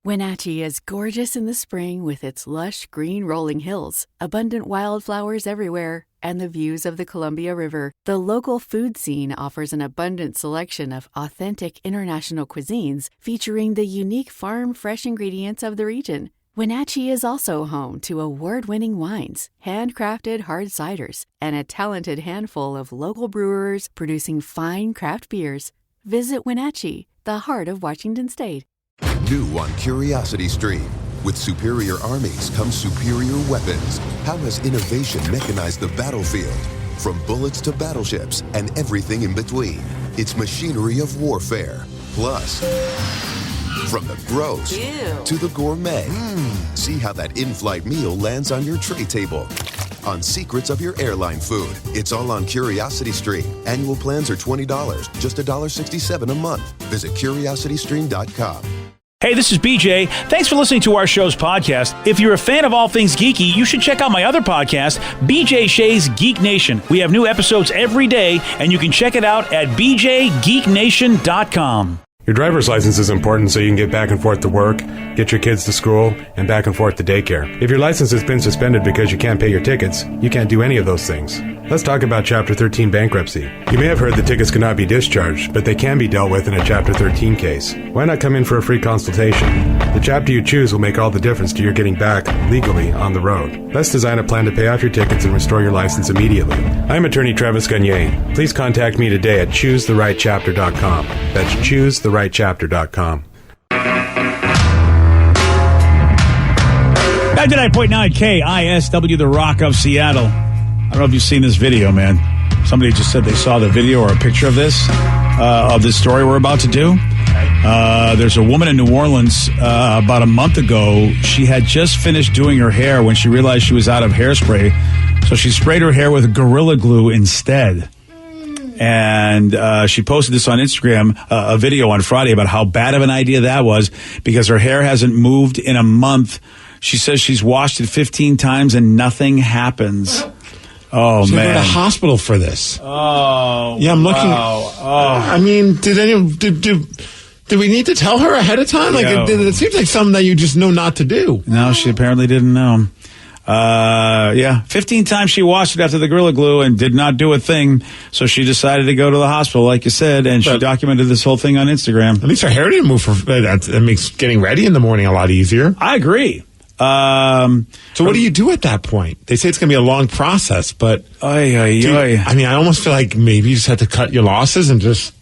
Wenatchee is gorgeous in the spring with its lush green rolling hills, abundant wildflowers everywhere, and the views of the Columbia River. The local food scene offers an abundant selection of authentic international cuisines featuring the unique farm-fresh ingredients of the region. Wenatchee is also home to award-winning wines, handcrafted hard ciders, and a talented handful of local brewers producing fine craft beers. Visit Wenatchee, the heart of Washington State. New on Curiosity Stream. With superior armies come superior weapons. How has innovation mechanized the battlefield? From bullets to battleships and everything in between. It's machinery of warfare. Plus, from the gross to the gourmet. See how that in-flight meal lands on your tray table. On secrets of your airline food. It's all on Curiosity Stream. Annual plans are $20, just $1.67 a month. Visit curiositystream.com. Hey, this is BJ. Thanks for listening to our show's podcast. If you're a fan of all things geeky, you should check out my other podcast, BJ Shea's Geek Nation. We have new episodes every day, and you can check it out at bjgeeknation.com. Your driver's license is important so you can get back and forth to work, get your kids to school, and back and forth to daycare. If your license has been suspended because you can't pay your tickets, you can't do any of those things. Let's talk about Chapter 13 bankruptcy. You may have heard the tickets cannot be discharged, but they can be dealt with in a Chapter 13 case. Why not come in for a free consultation? The chapter you choose will make all the difference to your getting back legally on the road. Let's design a plan to pay off your tickets and restore your license immediately. I'm attorney Travis Gagne. Please contact me today at choosetherightchapter.com. That's choosetherightchapter.com. 99.9 KISW, the Rock of Seattle. I don't know if you've seen this video, man. Somebody just said they saw the video or a picture of this story we're about to do. There's a woman in New Orleans about a month ago. She had just finished doing her hair when she realized she was out of hairspray. So she sprayed her hair with Gorilla Glue instead. And she posted this on Instagram, a video on Friday about how bad of an idea that was because her hair hasn't moved in a month. She says she's washed it 15 times and nothing happens. Oh, man. Go to the hospital for this. Oh, yeah, I'm looking. Wow. I mean, did we need to tell her ahead of time? Like, it seems like something that you just know not to do. No, she apparently didn't know. 15 times she washed it after the Gorilla Glue and did not do a thing. So she decided to go to the hospital, like you said, and she documented this whole thing on Instagram. At least her hair didn't move. That makes getting ready in the morning a lot easier. I agree. So what do you do at that point? They say it's going to be a long process, but I almost feel like maybe you just have to cut your losses and just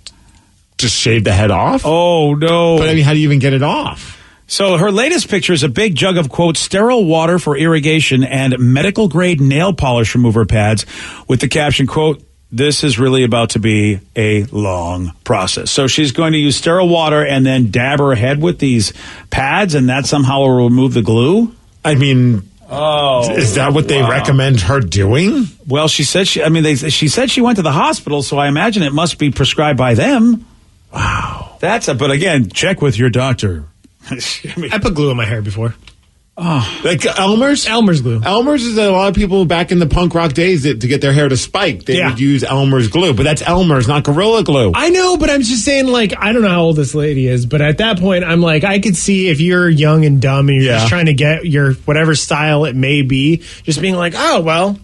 shave the head off. Oh, no. But I mean, how do you even get it off? So her latest picture is a big jug of, quote, sterile water for irrigation and medical-grade nail polish remover pads with the caption, quote, "This is really about to be a long process." So she's going to use sterile water and then dab her head with these pads, and that somehow will remove the glue? I mean, is that what they recommend her doing? Well, she said she said she went to the hospital, so I imagine it must be prescribed by them. Wow. But again, check with your doctor. I put glue in my hair before. Oh, like Elmer's? Elmer's glue. Elmer's is a lot of people back in the punk rock days that to get their hair to spike, they would use Elmer's glue. But that's Elmer's, not Gorilla Glue. I know, but I'm just saying, like, I don't know how old this lady is, but at that point, I'm like, I could see if you're young and dumb and you're just trying to get your whatever style it may be, just being like, oh, well,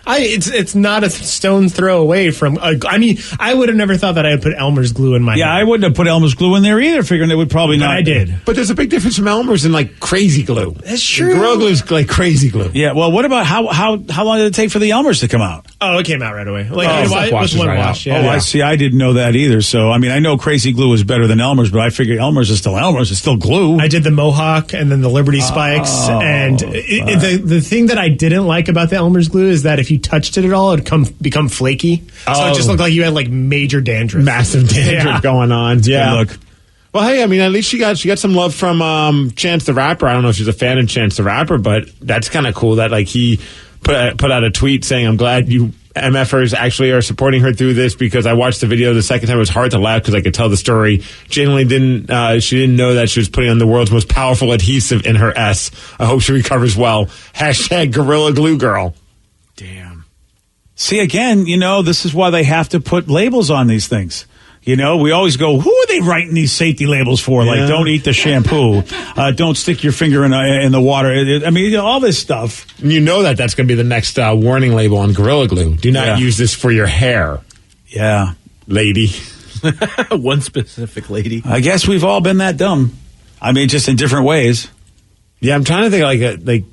it's not a stone's throw away from. I would have never thought that I would put Elmer's glue in my hair. Yeah, I wouldn't have put Elmer's glue in there either, figuring it would probably not. I did. But there's a big difference from Elmer's and like crazy glue. That's true. Gorilla Glue is like crazy glue. Yeah. Well, what about how long did it take for the Elmer's to come out? Oh, it came out right away. Like it was one wash. Yeah. Oh, I see. I didn't know that either. So I mean, I know crazy glue is better than Elmer's, but I figured Elmer's is still Elmer's. It's still glue. I did the Mohawk and then the Liberty Spikes, and the thing that I didn't like about the Elmer's glue is that if you touched it at all, it'd become flaky. So it just looked like you had like major dandruff, massive dandruff going on. Yeah. Look. Well, hey, I mean, at least she got some love from Chance the Rapper. I don't know if she's a fan of Chance the Rapper, but that's kind of cool that like he put out a tweet saying, "I'm glad you MFers actually are supporting her through this because I watched the video the second time. It was hard to laugh because I could tell the story. Genuinely she didn't know that she was putting on the world's most powerful adhesive in her S. I hope she recovers well. # Gorilla Glue Girl." Damn. See, again, this is why they have to put labels on these things. You know, we always go, who are they writing these safety labels for? Like, don't eat the shampoo. Don't stick your finger in the water. I mean, all this stuff. You know that's going to be the next warning label on Gorilla Glue. Do not use this for your hair. Yeah. Lady. One specific lady. I guess we've all been that dumb. I mean, just in different ways. Yeah, I'm trying to think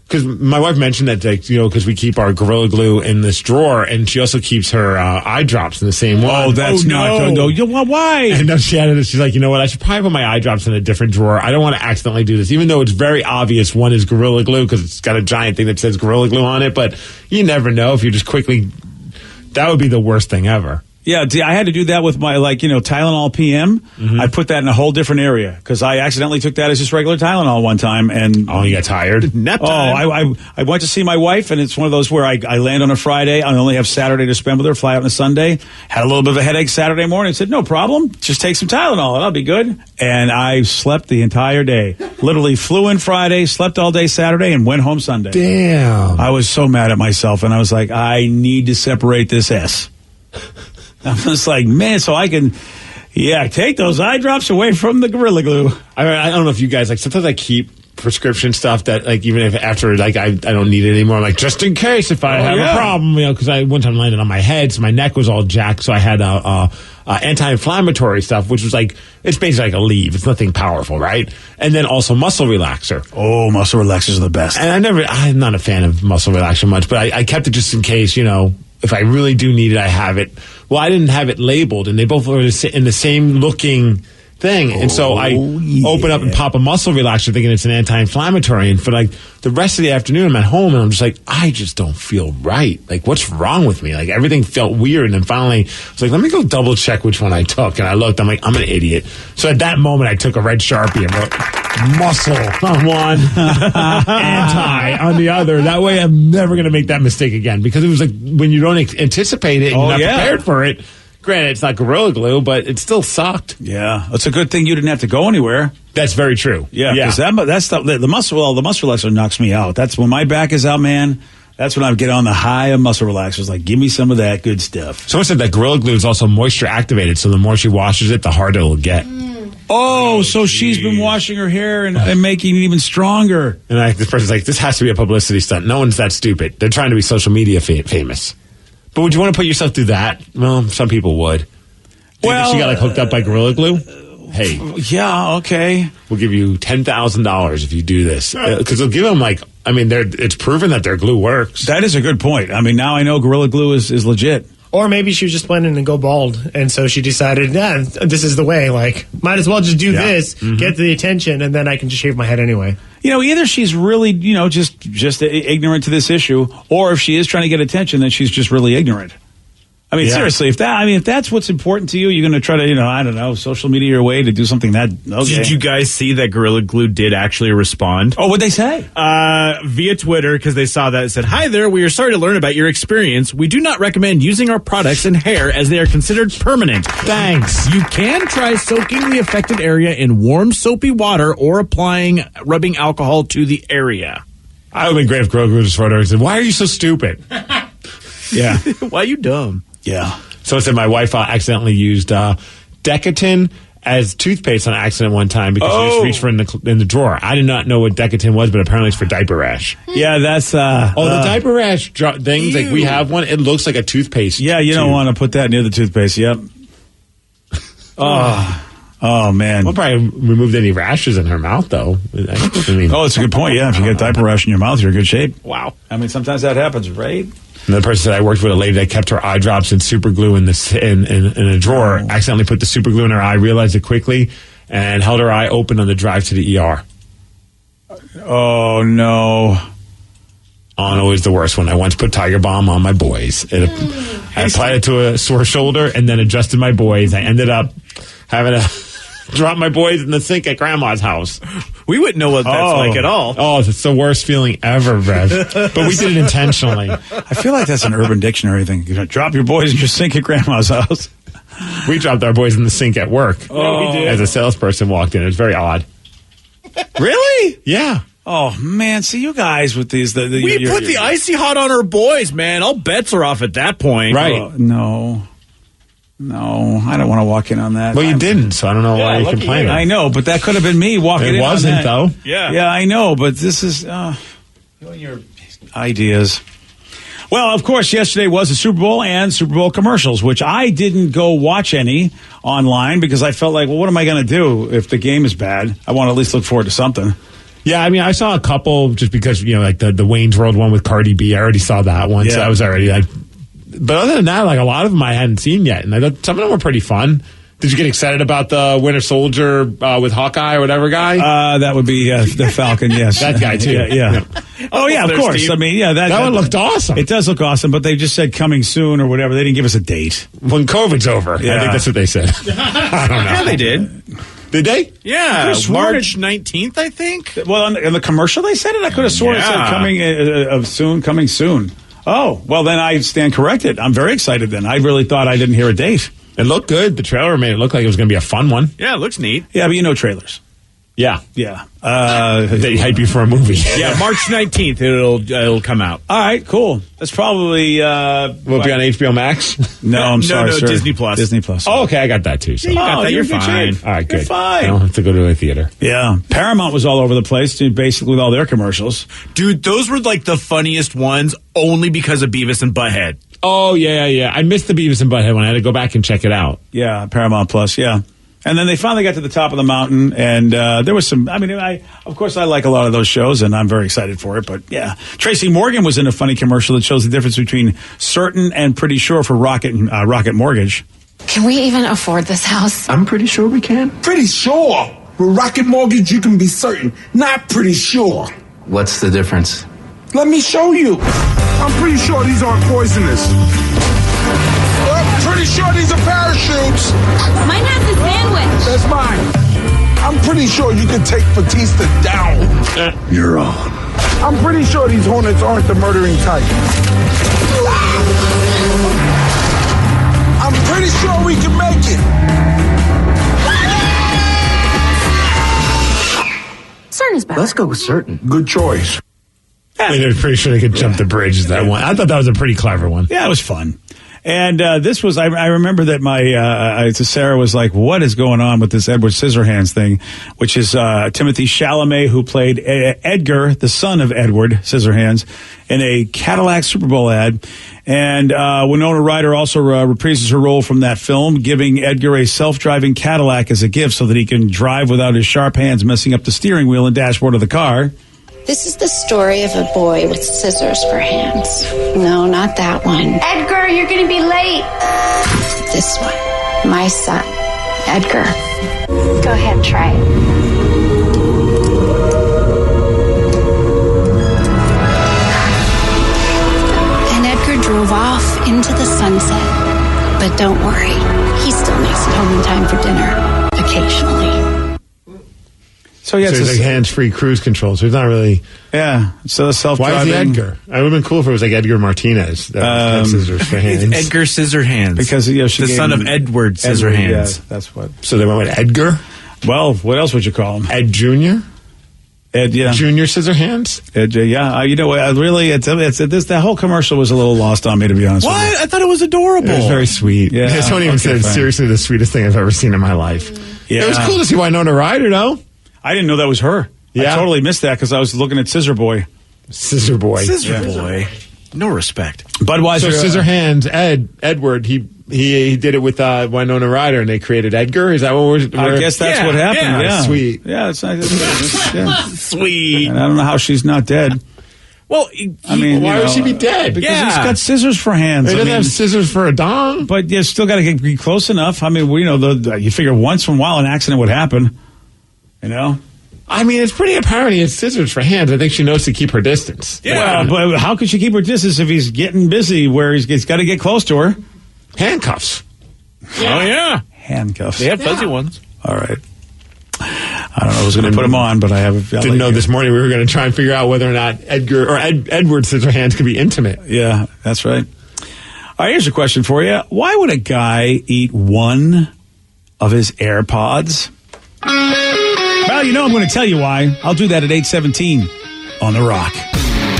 because my wife mentioned that, because we keep our Gorilla Glue in this drawer, and she also keeps her eye drops in the same one. Oh, that's not good. No. Why? And no, she added it. She's like, you know what? I should probably put my eye drops in a different drawer. I don't want to accidentally do this, even though it's very obvious one is Gorilla Glue because it's got a giant thing that says Gorilla Glue on it. But you never know if you just quickly. That would be the worst thing ever. Yeah, I had to do that with my, Tylenol PM. Mm-hmm. I put that in a whole different area because I accidentally took that as just regular Tylenol one time. And you got tired? Nap time. I went to see my wife, and it's one of those where I land on a Friday. I only have Saturday to spend with her, fly out on a Sunday. Had a little bit of a headache Saturday morning. I said, no problem. Just take some Tylenol. That'll be good. And I slept the entire day. Literally flew in Friday, slept all day Saturday, and went home Sunday. Damn. I was so mad at myself, and I was like, I need to separate this S. I'm just like, man, so I can, take those eye drops away from the Gorilla Glue. I don't know if you guys, sometimes I keep prescription stuff that, even if after, I don't need it anymore, I'm like, just in case if I have a problem, because I one time landed on my head, so my neck was all jacked, so I had anti-inflammatory stuff, which was it's basically like a leave. It's nothing powerful, right? And then also muscle relaxer. Oh, muscle relaxers are the best. And I'm not a fan of muscle relaxer much, but I kept it just in case, if I really do need it, I have it. Well, I didn't have it labeled, and they both were in the same looking thing. And so I open up and pop a muscle relaxer thinking it's an anti-inflammatory. And for the rest of the afternoon, I'm at home and I'm just like, I just don't feel right. What's wrong with me? Everything felt weird. And then finally, I was like, let me go double check which one I took. And I looked, I'm like, I'm an idiot. So at that moment, I took a red Sharpie and wrote muscle on one, anti on the other. That way I'm never going to make that mistake again, because it was when you don't anticipate it and you're not prepared for it. Granted, it's not Gorilla Glue, but it still sucked. Yeah, it's a good thing you didn't have to go anywhere. That's very true. Yeah, because that stuff, the muscle relaxer knocks me out. That's when my back is out, man. That's when I get on the high of muscle relaxers. Give me some of that good stuff. Someone said that Gorilla Glue is also moisture activated, so the more she washes it, the harder it'll get. Oh, so she's been washing her hair and making it even stronger. And this person's like, this has to be a publicity stunt. No one's that stupid. They're trying to be social media famous. But would you want to put yourself through that? Well, some people would. Well, she got hooked up by Gorilla Glue? Hey. Yeah, okay. We'll give you $10,000 if you do this. Because they'll give them it's proven that their glue works. That is a good point. Now I know Gorilla Glue is legit. Or maybe she was just planning to go bald, and so she decided, this is the way. Might as well just do this, get the attention, and then I can just shave my head anyway. Either she's really, just ignorant to this issue, or if she is trying to get attention, then she's just really ignorant. Seriously, if that's what's important to you, you're going to try to, social media your way to do something that. Okay. Did you guys see that Gorilla Glue did actually respond? Oh, what'd they say? Via Twitter, because they saw that. It said, "Hi there, we are sorry to learn about your experience. We do not recommend using our products in hair as they are considered permanent. Thanks. You can try soaking the affected area in warm soapy water or rubbing alcohol to the area." I would have been great if Gorilla Glue just wrote her and said, "Why are you so stupid?" Yeah. Why are you dumb? Yeah. So it said my wife accidentally used Decatin as toothpaste on accident one time because she just reached for it in the drawer. I did not know what Decatin was, but apparently it's for diaper rash. Yeah, that's... the diaper rash things, we have one. It looks like a toothpaste. Yeah, you don't want to put that near the toothpaste. Yep. Oh, man. We'll probably removed any rashes in her mouth, though. It's a good point. Yeah, if you get diaper rash in your mouth, you're in good shape. Wow. Sometimes that happens, right? And the person said, I worked with a lady that kept her eye drops and super glue in a drawer, accidentally put the super glue in her eye, realized it quickly, and held her eye open on the drive to the ER. Oh, no. On always the worst one. I once put Tiger Balm on my boys. I applied it to a sore shoulder and then adjusted my boys. I ended up having to drop my boys in the sink at Grandma's house. We wouldn't know what that's like at all. Oh, it's the worst feeling ever, Rev. But we did it intentionally. I feel like that's an Urban Dictionary thing. You're going to drop your boys in your sink at Grandma's house. We dropped our boys in the sink at work. Oh, we did. As a salesperson walked in. It was very odd. Really? Yeah. Oh, man. See, you guys with these... We put the icy hot on our boys, man. All bets are off at that point. Right. No. No, I don't want to walk in on that. Well, you didn't, so I don't know why you're complaining. I know, but that could have been me walking in It on wasn't, that. though. Yeah, I know, but this is your ideas. Well, of course, yesterday was the Super Bowl and Super Bowl commercials, which I didn't go watch any online because I felt like, well, what am I going to do if the game is bad? I want to at least look forward to something. Yeah, I mean, I saw a couple just because, like the Wayne's World one with Cardi B. I already saw that one, so I was already like... But other than that, like a lot of them I hadn't seen yet, and I thought some of them were pretty fun. Did you get excited about the Winter Soldier with Hawkeye or whatever guy? That would be the Falcon, yes. That guy, too. Yeah. Oh, yeah, of course. Steve. I mean, yeah. That one looked awesome. It does look awesome, but they just said coming soon or whatever. They didn't give us a date. When COVID's over. Yeah. I think that's what they said. I don't know. Yeah, they did. Did they? Yeah, March 19th, I think. Well, in the commercial they said it? I could have sworn it said coming soon. Oh, well, then I stand corrected. I'm very excited then. I really thought I didn't hear a date. It looked good. The trailer made it look like it was going to be a fun one. Yeah, it looks neat. Yeah, but trailers. Yeah. They hype you for a movie. Yeah, March 19th it'll come out. All right, cool. That's probably... will it be on HBO Max? No, I'm sorry, sir. Disney Plus. Disney Plus. Oh, okay, I got that too. So. Yeah, you got that. You're fine. All right, good. You're fine. I don't have to go to a theater. Yeah. Paramount was all over the place, basically with all their commercials. Dude, those were like the funniest ones only because of Beavis and Butthead. Oh, yeah. I missed the Beavis and Butthead one. I had to go back and check it out. Yeah, Paramount Plus, yeah. And then they finally got to the top of the mountain, and there was some... I mean, of course, I like a lot of those shows, and I'm very excited for it, but yeah. Tracy Morgan was in a funny commercial that shows the difference between certain and pretty sure for Rocket Mortgage. Can we even afford this house? I'm pretty sure we can. Pretty sure. With Rocket Mortgage, you can be certain. Not pretty sure. What's the difference? Let me show you. I'm pretty sure these aren't poisonous. I'm pretty sure these are parachutes. Mine has a sandwich. That's mine. I'm pretty sure you can take Batista down. You're on. I'm pretty sure these hornets aren't the murdering type. I'm pretty sure we can make it. Certain is better. Let's go with certain. Good choice. I mean, they're pretty sure they could jump the bridge. That one. I thought that was a pretty clever one. Yeah, it was fun. And this was, I remember that my, Sarah was like, what is going on with this Edward Scissorhands thing? Which is Timothy Chalamet, who played Edgar, the son of Edward Scissorhands, in a Cadillac Super Bowl ad. And Winona Ryder also reprises her role from that film, giving Edgar a self-driving Cadillac as a gift so that he can drive without his sharp hands messing up the steering wheel and dashboard of the car. This is the story of a boy with scissors for hands. No, not that one. Edgar, you're going to be late. This one. My son, Edgar. Go ahead, try it. And Edgar drove off into the sunset. But don't worry, he still makes it home in time for dinner, occasionally. So yeah, it's like hands-free cruise control. So it's not really. Yeah. So the self-driving. Why is he Edgar? It would have been cool if it was like Edgar Martinez. That had scissors for hands. It's Edgar Scissorhands. Because the son of Edward Scissorhands. Yeah, that's what. So they went with Edgar. Well, what else would you call him? Ed Jr. Ed, yeah. Junior Scissorhands. Ed, yeah. You know, really, that whole commercial was a little lost on me, to be honest. What? With you. I thought it was adorable. It was very sweet. Yeah. Someone even said it's seriously the sweetest thing I've ever seen in my life. Yeah. It was cool to see Winona Ryder, though. I didn't know that was her. Yeah. I totally missed that because I was looking at Scissor Boy. Scissor Boy. No respect. Budweiser. So Scissorhands, Edward, he did it with Winona Ryder, and they created Edgar. Is that what we're I guess that's what happened. Yeah. Sweet. Yeah, it's nice. Sweet. And I don't know how she's not dead. Well, why would she be dead? Because he's got scissors for hands. He doesn't have scissors for a dong. But you still got to be close enough. I mean, you figure once in a while an accident would happen. You know? I mean, it's pretty apparent he has scissors for hands. I think she knows to keep her distance. Yeah. Well, but how could she keep her distance if he's getting busy where he's got to get close to her? Handcuffs. Yeah. Oh, yeah. Handcuffs. They have fuzzy ones. All right. I don't know who was going to put them on, but I didn't know this morning we were going to try and figure out whether or not Edgar or Edward Scissorhands could be intimate. Yeah, that's right. All right, here's a question for you. Why would a guy eat one of his AirPods? Well, I'm going to tell you why. I'll do that at 8:17 on The Rock.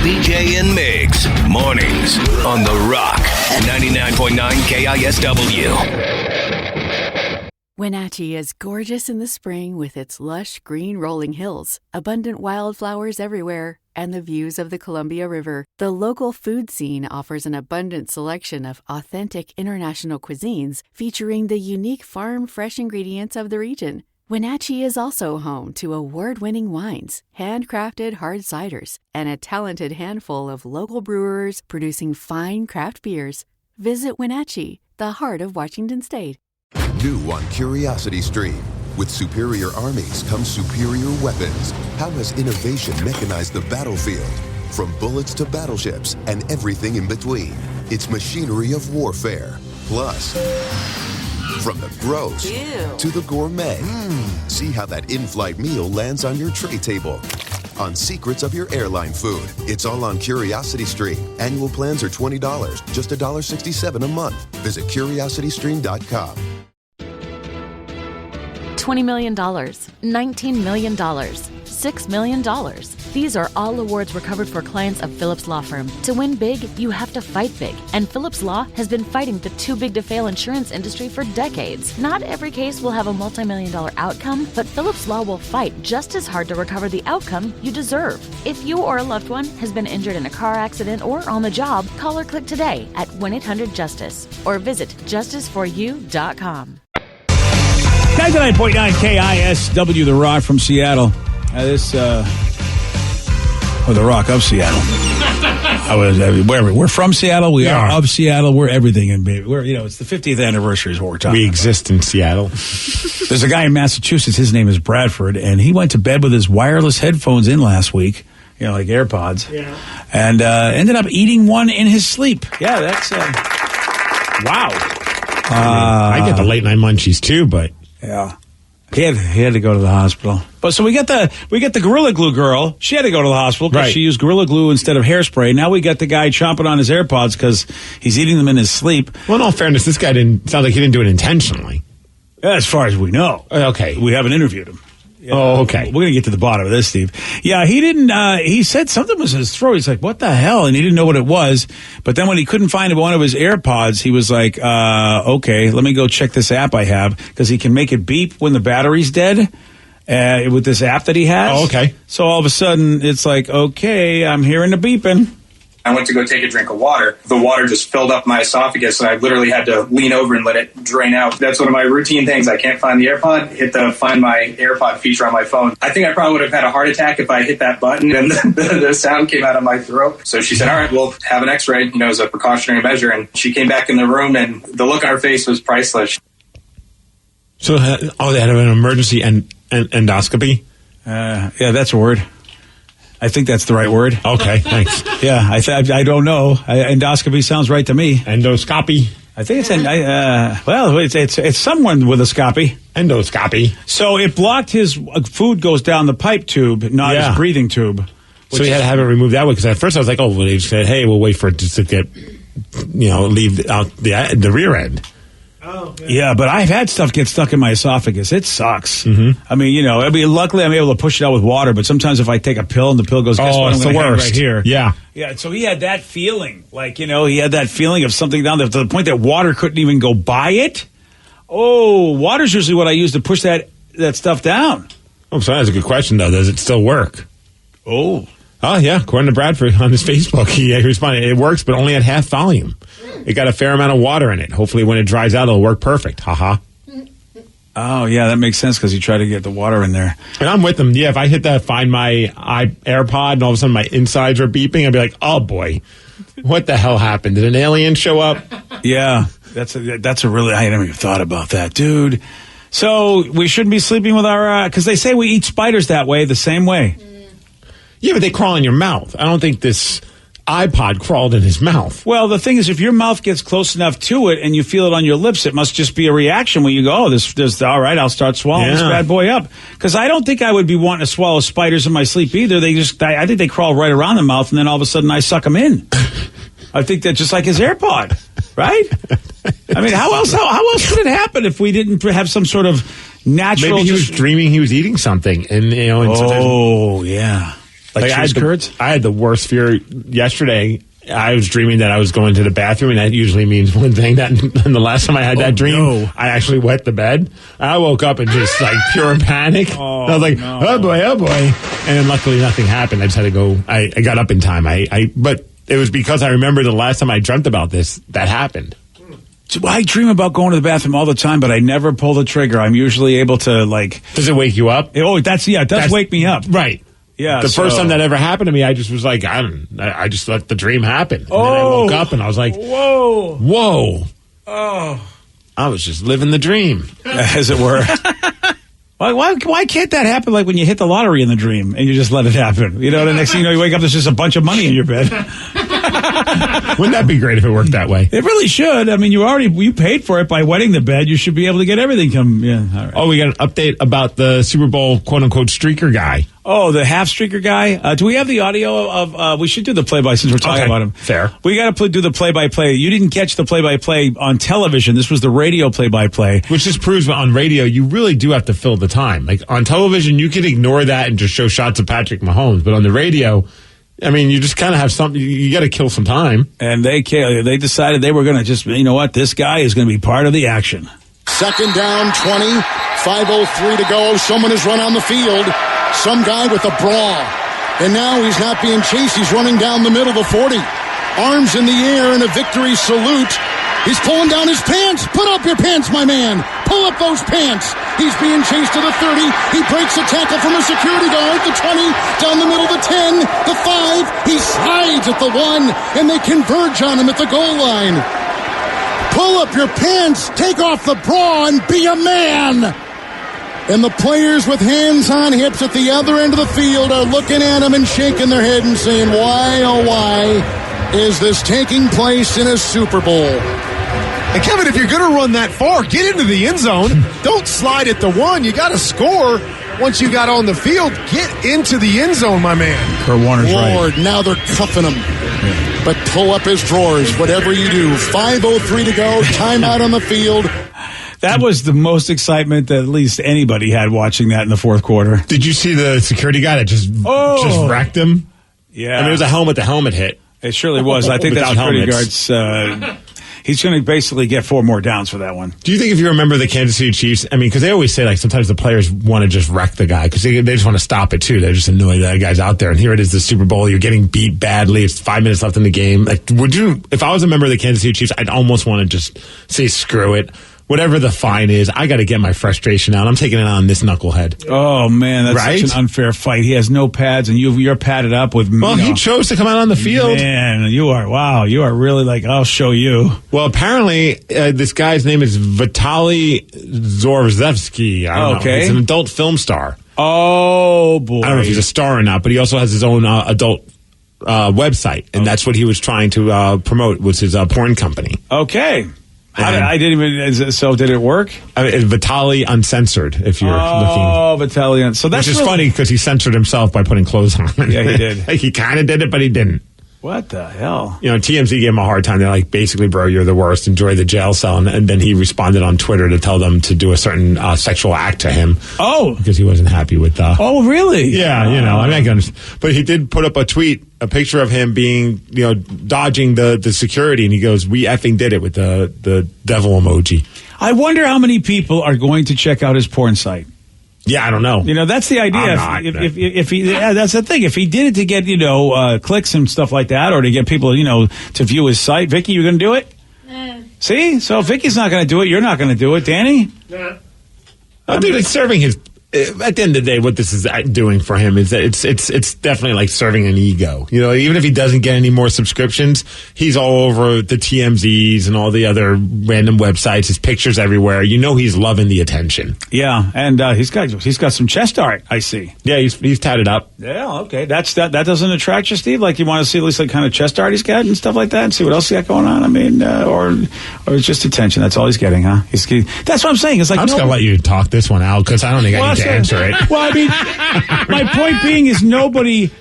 BJ and Migs, mornings on The Rock, 99.9 KISW. Wenatchee is gorgeous in the spring with its lush green rolling hills, abundant wildflowers everywhere, and the views of the Columbia River. The local food scene offers an abundant selection of authentic international cuisines featuring the unique farm-fresh ingredients of the region. Wenatchee is also home to award-winning wines, handcrafted hard ciders, and a talented handful of local brewers producing fine craft beers. Visit Wenatchee, the heart of Washington State. New on Curiosity Stream. With superior armies comes superior weapons. How has innovation mechanized the battlefield? From bullets to battleships and everything in between. It's machinery of warfare. Plus, from the gross to the gourmet. See how that in-flight meal lands on your tray table. On secrets of your airline food. It's all on Curiosity Stream. Annual plans are $20, just $1.67 a month. Visit curiositystream.com. $20 million, $19 million, $6 million. These are all awards recovered for clients of Phillips Law Firm. To win big, you have to fight big. And Phillips Law has been fighting the too big to fail insurance industry for decades. Not every case will have a multi-million-dollar outcome, but Phillips Law will fight just as hard to recover the outcome you deserve. If you or a loved one has been injured in a car accident or on the job, call or click today at 1-800-JUSTICE or visit justiceforyou.com. 99.9 KISW, The Rock from Seattle. The Rock of Seattle. We're from Seattle. We are of Seattle. We're everything in baby. It's the 50th anniversary is what we're talking about. We exist in Seattle. There's a guy in Massachusetts. His name is Bradford, and he went to bed with his wireless headphones in last week. Like AirPods. Yeah. And ended up eating one in his sleep. Yeah, that's wow. I get the late night munchies too, but yeah. He had to go to the hospital. But so we get the Gorilla Glue girl. She had to go to the hospital because she used Gorilla Glue instead of hairspray. Now we got the guy chomping on his AirPods because he's eating them in his sleep. Well, in all fairness, this guy sound like he didn't do it intentionally. As far as we know. Okay. We haven't interviewed him. Yeah. Oh, okay. We're going to get to the bottom of this, Steve. Yeah, he didn't, he said something was in his throat. He's like, what the hell? And he didn't know what it was. But then when he couldn't find one of his AirPods, he was like, okay, let me go check this app I have because he can make it beep when the battery's dead with this app that he has. Oh, okay. So all of a sudden it's like, okay, I'm hearing the beeping. I went to go take a drink of water. The water just filled up my esophagus, and I literally had to lean over and let it drain out. That's one of my routine things. I can't find the AirPod, hit the Find My AirPod feature on my phone. I think I probably would have had a heart attack if I hit that button and the sound came out of my throat. So she said, all right, we'll have an x-ray, as a precautionary measure. And she came back in the room, and the look on her face was priceless. So, they had an emergency endoscopy? Yeah, that's a word. I think that's the right word. Okay, thanks. Yeah, I don't know. Endoscopy sounds right to me. Endoscopy. I think it's someone with a scopy. Endoscopy. So it blocked his food goes down the pipe tube, not his breathing tube. So he had to have it removed that way because at first I was like, they said, hey, we'll wait for it to get, leave out the rear end. Oh, yeah, but I've had stuff get stuck in my esophagus. It sucks. Mm-hmm. I mean, luckily I'm able to push it out with water, but sometimes if I take a pill and the pill goes, guess what? It's I'm the worst. right here. Yeah. Yeah, so he had that feeling. He had that feeling of something down there to the point that water couldn't even go by it. Oh, water's usually what I use to push that stuff down. Oh, so that's a good question, though. Does it still work? Oh, yeah. According to Bradford on his Facebook, he responded, it works, but only at half volume. It got a fair amount of water in it. Hopefully when it dries out, it'll work perfect. Ha-ha. Oh, yeah, that makes sense because you try to get the water in there. And I'm with him. Yeah, if I hit that Find My AirPod and all of a sudden my insides are beeping, I'd be like, oh, boy, what the hell happened? Did an alien show up? Yeah, that's a really, I haven't even thought about that, dude. So we shouldn't be sleeping with our, because they say we eat spiders that way, the same way. Yeah, but they crawl in your mouth. I don't think this iPod crawled in his mouth. Well, the thing is, if your mouth gets close enough to it and you feel it on your lips, it must just be a reaction when you go, this all right, I'll start swallowing this bad boy up. Because I don't think I would be wanting to swallow spiders in my sleep either. I think they crawl right around the mouth and then all of a sudden I suck them in. I think that's just like his AirPod, right? I mean, how else could it happen if we didn't have some sort of natural... Maybe he was dreaming he was eating something. And oh, yeah. Like cheese curds? I had the worst fear yesterday, I was dreaming that I was going to the bathroom, and that usually means one thing. That and the last time I had that dream, I actually wet the bed. I woke up in just like pure panic. I was like, oh boy. And then luckily nothing happened. I just had to go. I got up in time. But it was because I remember the last time I dreamt about this, that happened. I dream about going to the bathroom all the time, but I never pull the trigger. I'm usually able to like. Does it wake you up? It does wake me up. Right. Yeah. The first time that ever happened to me, I just was like, I just let the dream happen. And then I woke up and I was like, whoa. Oh. I was just living the dream. As it were. Why can't that happen like when you hit the lottery in the dream and you just let it happen? You know, the next thing you know, you wake up, there's just a bunch of money in your bed. Wouldn't that be great if it worked that way? It really should. I mean, you paid for it by wetting the bed. You should be able to get everything all right. Oh, we got an update about the Super Bowl quote-unquote streaker guy. Oh, the half streaker guy? Do we have the audio of, we should do the play-by since we're talking about him. Fair. We got to do the play-by-play. You didn't catch the play-by-play on television. This was the radio play-by-play. Which just proves on radio, you really do have to fill the time. Like on television, you can ignore that and just show shots of Patrick Mahomes. But on the radio, I mean, you just kind of have something, you got to kill some time. And they decided they were going to just, you know what, this guy is going to be part of the action. Second down, 20, 5:03 to go. Someone has run on the field. Some guy with a bra. And now he's not being chased. He's running down the middle of the 40. Arms in the air in a victory salute. He's pulling down his pants. Put up your pants, my man. Pull up those pants. He's being chased to the 30. He breaks a tackle from a security guard. The 20, down the middle, the 10, the 5. He slides at the 1, and they converge on him at the goal line. Pull up your pants. Take off the bra and be a man. And the players with hands on hips at the other end of the field are looking at him and shaking their head and saying, why, oh, why is this taking place in a Super Bowl? And Kevin, if you're going to run that far, get into the end zone. Don't slide at the 1. You got to score once you got on the field. Get into the end zone, my man. Kurt Warner's Lord, now they're cuffing him. Yeah. But pull up his drawers, whatever you do. 5:03 to go, timeout on the field. That was the most excitement that at least anybody had watching that in the fourth quarter. Did you see the security guy that just wrecked him? Yeah. I mean, it was a helmet. The helmet hit. It surely was. I think that security guard's... he's going to basically get 4 more downs for that one. Do you think if you remember the Kansas City Chiefs, I mean, because they always say, like, sometimes the players want to just wreck the guy because they just want to stop it, too. They're just annoyed that guy's out there. And here it is, the Super Bowl. You're getting beat badly. It's 5 minutes left in the game. Like, if I was a member of the Kansas City Chiefs, I'd almost want to just say, screw it. Whatever the fine is, I got to get my frustration out. I'm taking it on this knucklehead. Oh, man, that's such an unfair fight. He has no pads, and you're padded up with... Well, he chose to come out on the field. Man, you are really like, I'll show you. Well, apparently, this guy's name is Vitaly Zorzevsky. I don't know. He's an adult film star. Oh, boy. I don't know if he's a star or not, but he also has his own adult website, and that's what he was trying to promote, was his porn company. Okay. Did it work? I mean, Vitaly Uncensored, if you're looking. Oh, Vitaly. So that's which is funny because he censored himself by putting clothes on. Yeah, he did. He kind of did it, but he didn't. What the hell? You know, TMZ gave him a hard time. They're like, basically, bro, you're the worst. Enjoy the jail cell. And then he responded on Twitter to tell them to do a certain sexual act to him. Oh. Because he wasn't happy with the... Oh, really? Yeah, you know, I mean, I can understand. But he did put up a tweet, a picture of him being, you know, dodging the security. And he goes, we effing did it with the devil emoji. I wonder how many people are going to check out his porn site. Yeah, I don't know. You know, that's the idea. If he, that's the thing. If he did it to get, you know, clicks and stuff like that, or to get people, you know, to view his site, Vicky, you going to do it? See? So if Vicky's not going to do it, you're not going to do it, Danny? Nah. I think it's serving his... At the end of the day, what this is doing for him is that it's definitely like serving an ego. You know, even if he doesn't get any more subscriptions, he's all over the TMZs and all the other random websites. His pictures everywhere. You know, he's loving the attention. Yeah, and he's got some chest art. I see. Yeah, he's tatted up. Yeah, okay. That doesn't attract you, Steve. Like you want to see at least like kind of chest art he's got and stuff like that, and see what else he got going on. I mean, or it's just attention. That's all he's getting, huh? That's what I'm saying. It's like I'm just gonna let you talk this one out because I don't think I need to answer it. Well, I mean, my point being is nobody,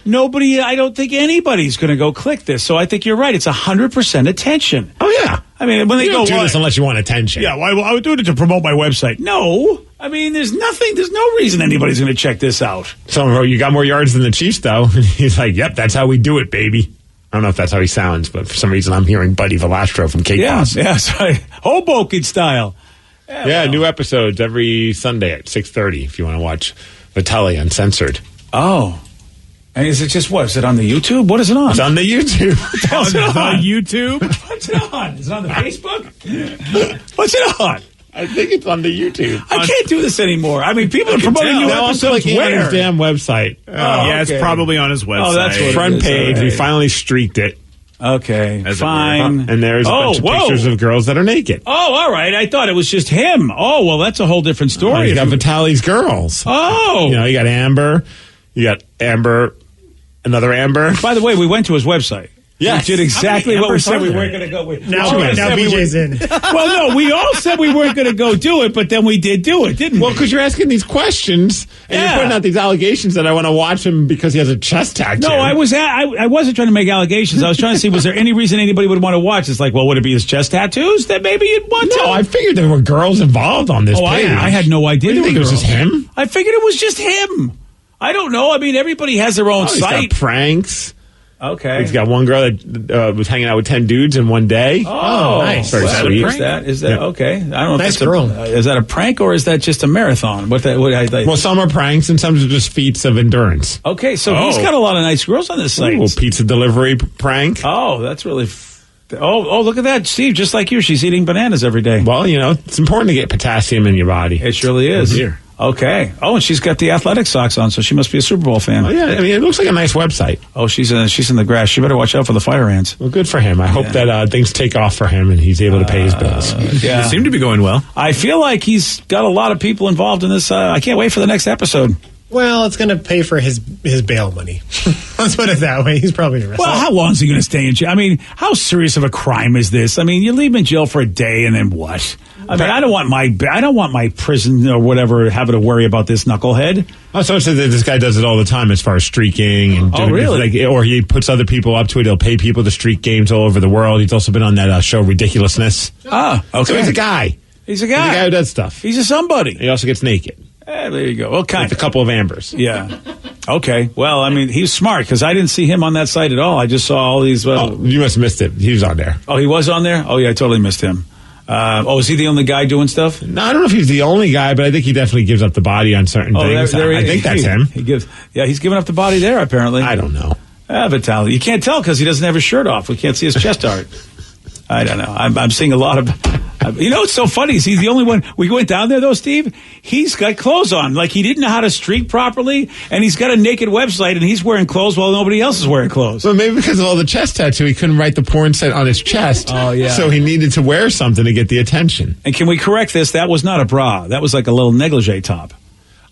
I don't think anybody's going to go click this. So I think you're right. It's 100% attention. Oh, yeah. I mean, when they don't do this unless you want attention. Yeah, well, I would do it to promote my website. No. I mean, there's no reason anybody's going to check this out. Someone wrote, you got more yards than the Chiefs, though. He's like, yep, that's how we do it, baby. I don't know if that's how he sounds, but for some reason I'm hearing Buddy Velastro from KISW. Yeah, sorry. Hoboken style. Yeah, new episodes every Sunday at 6:30 if you want to watch Vitaly Uncensored. Oh. And is it just what? Is it on the YouTube? What is it on? It's on the YouTube. What's it on? YouTube? What's it on? Is it on the Facebook? What's it on? I think it's on the YouTube. I can't do this anymore. I mean, people are promoting new I'm episodes clicking on his where? damn website. Yeah, it's probably on his website. Oh, that's what Front it is. page. All We right. finally streaked it. Okay, As it fine. And there's a bunch of pictures of girls that are naked. Oh, all right. I thought it was just him. Oh, well, that's a whole different Oh, story. you got Vitaly's girls. Oh. You got Amber. You got Amber. Another Amber. By the way, we went to his website. Yes. We did exactly How many what we Ambers said are we there? weren't going to go with. Now said we BJ's were- in. Well, no, we all said we weren't going to go do it, but then we did do it, didn't we? Well, because you're asking these questions and Yeah. you're putting out these allegations that I want to watch him because he has a chest tattoo. No, I wasn't trying to make allegations. I was trying to see, was there any reason anybody would want to watch? It's like, well, would it be his chest tattoos that maybe you'd want to? No, I figured there were girls involved on this Oh, page. I had no idea. What do you there think were it was just girls. him? I figured it was just him. I don't know. I mean, everybody has their own Oh, he's got site. pranks. Okay. He's got one girl that was hanging out with 10 dudes in one day. Oh, nice. Very well, sweet. Is that okay? I don't know. If Nice that's girl. Is that a prank or is that just a marathon? Well, some are pranks and some are just feats of endurance. Okay, so he's got a lot of nice girls on this site. Ooh, pizza delivery prank. Oh, that's really. Oh, look at that, Steve! Just like you, she's eating bananas every day. Well, it's important to get potassium in your body. It surely is. Here. Okay. Oh, and she's got the athletic socks on, so she must be a Super Bowl fan. Oh, yeah, I mean, it looks like a nice website. Oh, she's in the grass. She better watch out for the fire ants. Well, good for him. I hope that things take off for him and he's able to pay his bills. Yeah. It seemed to be going well. I feel like he's got a lot of people involved in this. I can't wait for the next episode. Well, it's going to pay for his bail money. Let's put it that way. He's probably arrested. Well, how long is he going to stay in jail? I mean, how serious of a crime is this? I mean, you leave him in jail for a day and then what? I mean, I don't want my prison or whatever having to worry about this knucklehead. Oh, so that this guy does it all the time as far as streaking and doing really? or he puts other people up to it. He'll pay people to streak games all over the world. He's also been on that show Ridiculousness. Ah, okay. So he's a guy. He's a He's a guy. guy who does stuff. He's a somebody. He also gets naked. There you go. Okay. With a couple of Ambers. Yeah. Okay. Well, I mean, he's smart because I didn't see him on that site at all. I just saw all these. You must have missed it. He was on there. Oh, he was on there? Oh, yeah, I totally missed him. Is he the only guy doing stuff? No, I don't know if he's the only guy, but I think he definitely gives up the body on certain things. I think that's him. He's giving up the body there, apparently. I don't know. Vitaly. You can't tell because he doesn't have his shirt off. We can't see his chest art. I don't know. I'm seeing a lot of. What's so funny is he's the only one. We went down there though, Steve. He's got clothes on, like he didn't know how to streak properly, and he's got a naked website, and he's wearing clothes while nobody else is wearing clothes. Well, maybe because of all the chest tattoo, he couldn't write the porn site on his chest. Oh yeah. So he needed to wear something to get the attention. And can we correct this? That was not a bra. That was like a little negligee top.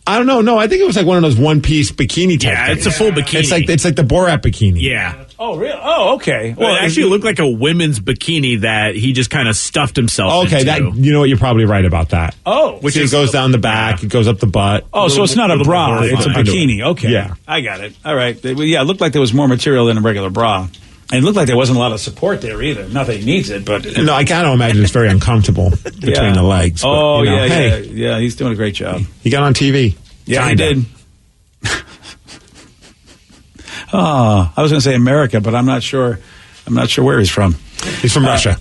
I don't know. No, I think it was like one of those one-piece bikini type. Yeah, things. it's a full bikini. It's like the Borat bikini. Yeah. Oh, really? Oh, okay. Well, it actually looked like a women's bikini that he just kind of stuffed himself Okay, into. you know what? You're probably right about that. Oh. Which it goes down the back, it goes up the butt. Oh, so it's not a bra. bit It's a horrifying. bikini. Okay. Yeah. I got it. All right. Yeah, it looked like there was more material than a regular bra. And it looked like there wasn't a lot of support there either. Not that he needs it, but... No, I kind of imagine it's very uncomfortable between the legs. But, Oh, yeah, hey, yeah. He's doing a great job. he got on TV. Yeah, Kinda. he did. I was going to say America, but I'm not sure. I'm not sure where he's from. He's from Russia.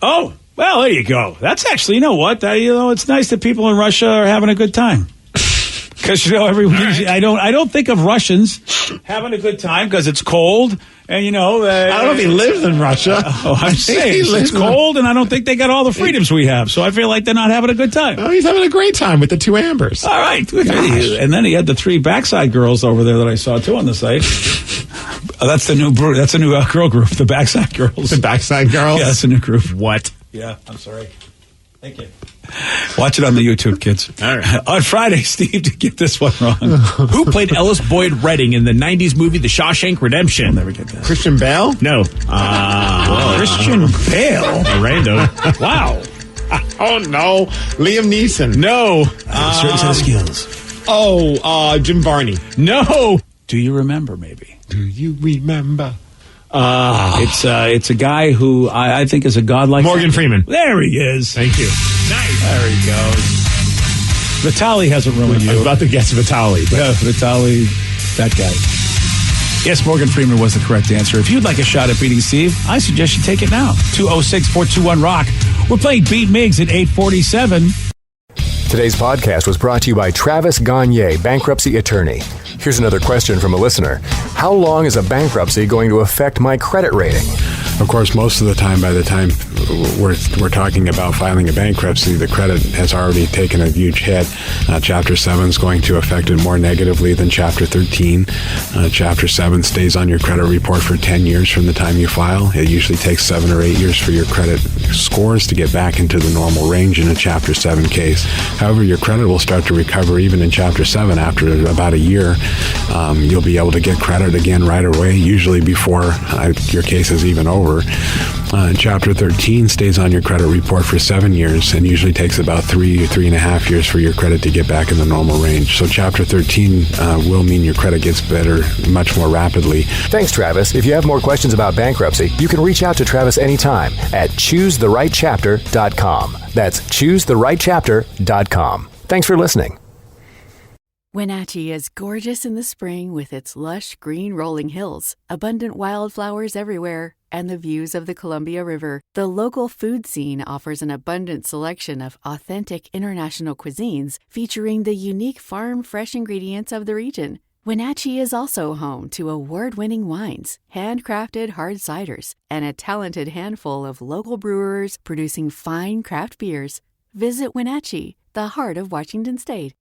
Oh, well, there you go. That's actually, you know what? It's nice that people in Russia are having a good time. Because I don't think of Russians having a good time because it's cold and I don't know if he lives in Russia. I'm saying it's cold and I don't think they got all the freedoms we have. So I feel like they're not having a good time. Oh, he's having a great time with the two Ambers. All right, and then he had the three backside girls over there that I saw too on the site. That's the new girl group, the backside girls. The backside girls. Yeah, that's a new group. What? Yeah, I'm sorry. Thank you. Watch it on the YouTube, kids. All right. On Friday, Steve, to get this one wrong. Who played Ellis Boyd Redding in the 90s movie The Shawshank Redemption? I'll never get that. Christian Bale? No. Christian Bale. Random. Wow. Oh, no. Liam Neeson. No. Certain set of skills. Oh, Jim Varney. No. Do you remember, maybe? Do you remember? It's a guy who I think is a godlike. Morgan Freeman. There he is. Thank you. Nice. There he goes. Vitaly hasn't ruined I was you. about to guess Vitaly. But Yeah, Vitaly, that guy. Yes, Morgan Freeman was the correct answer. If you'd like a shot at beating Steve, I suggest you take it now. 206-421-ROCK. We're playing Beat Migs at 847. Today's podcast was brought to you by Travis Gagne, bankruptcy attorney. Here's another question from a listener. How long is a bankruptcy going to affect my credit rating? Of course, most of the time, by the time we're talking about filing a bankruptcy, the credit has already taken a huge hit. Chapter 7 is going to affect it more negatively than Chapter 13. Chapter 7 stays on your credit report for 10 years from the time you file. It usually takes 7 or 8 years for your credit scores to get back into the normal range in a Chapter 7 case. However, your credit will start to recover even in Chapter 7 after about a year. You'll be able to get credit again right away, usually before your case is even over. Chapter 13 stays on your credit report for 7 years and usually takes about 3.5 years for your credit to get back in the normal range. So Chapter 13 will mean your credit gets better much more rapidly. Thanks, Travis. If you have more questions about bankruptcy, you can reach out to Travis anytime at choosetherightchapter.com. That's choosetherightchapter.com. Thanks for listening. Wenatchee is gorgeous in the spring with its lush green rolling hills, abundant wildflowers everywhere, and the views of the Columbia River. The local food scene offers an abundant selection of authentic international cuisines featuring the unique farm-fresh ingredients of the region. Wenatchee is also home to award-winning wines, handcrafted hard ciders, and a talented handful of local brewers producing fine craft beers. Visit Wenatchee, the heart of Washington State.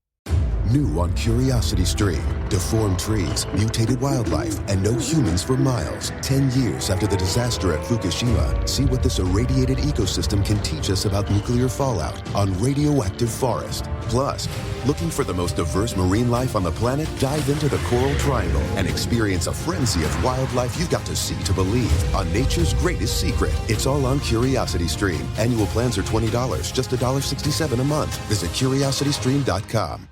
New on Curiosity Stream. Deformed trees, mutated wildlife, and no humans for miles. 10 years after the disaster at Fukushima, see what this irradiated ecosystem can teach us about nuclear fallout on Radioactive Forest. Plus, looking for the most diverse marine life on the planet? Dive into the Coral Triangle and experience a frenzy of wildlife you've got to see to believe on nature's greatest secret. It's all on Curiosity Stream. Annual plans are $20, just $1.67 a month. Visit curiositystream.com.